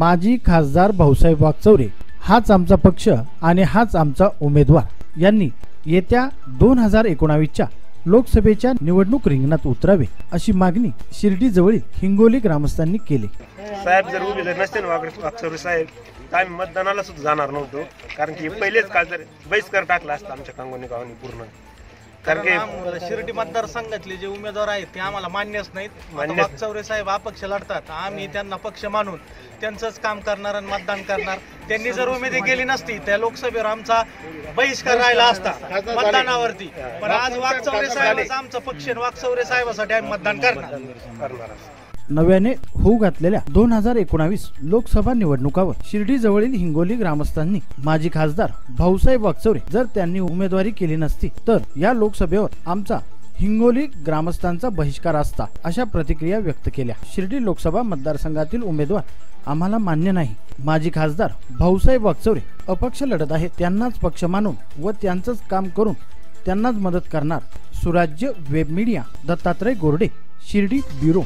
माजी खासदार भाऊसाहेब वागचौरे हाच आमचा पक्ष आणि हाच आमचा उमेदवार यांनी येत्या 2019च्या लोकसभेच्या निवडणूक रिंगणात उतरावे अशी मागणी शिर्डी जवळील हिंगोली ग्रामस्थांनी केली। साहेब जर उभे जर नसते ना वागचौरे साहेब तर आम्ही मतदानाला सुद्धा जाणार नव्हतो, कारण की पहिलेच काल जर बहिष्कार टाकला असता आमच्या कांगोनी गावाने पूर्ण। कारण की शिर्डी मतदारसंघातले जे उमेदवार आहेत ते आम्हाला मान्यच नाहीत। वागचौरे साहेब अपक्ष लढतात, आम्ही त्यांना पक्ष मानून त्यांचंच काम करणार आणि मतदान करणार। त्यांनी जर उमेदवारी केली नसती त्या लोकसभेवर आमचा बहिष्कार राहिला असता मतदानावरती, पण आज वागचौरे साहेबच आमचा पक्ष, वागचौरे साहेबासाठी आम्ही मतदान करणार। नव्याने होऊ घातलेल्या 2019 लोकसभा निवडणुकावर शिर्डी जवळील हिंगोली ग्रामस्थांनी माजी खासदार भाऊसाहेब वागचौरे जर त्यांनी उमेदवारी केली नसती तर या लोकसभेवर आमचा हिंगोली ग्रामस्थांचा बहिष्कार असता, अशा प्रतिक्रिया व्यक्त केल्या। शिर्डी लोकसभा मतदारसंघातील उमेदवार आम्हाला मान्य नाही। माजी खासदार भाऊसाहेब वागचौरे अपक्ष लढत आहेत, त्यांनाच पक्ष मानून व त्यांचंच काम करून त्यांनाच मदत करणार। सुराज्य web media, Dattatray Gorde, Shirdi bureau.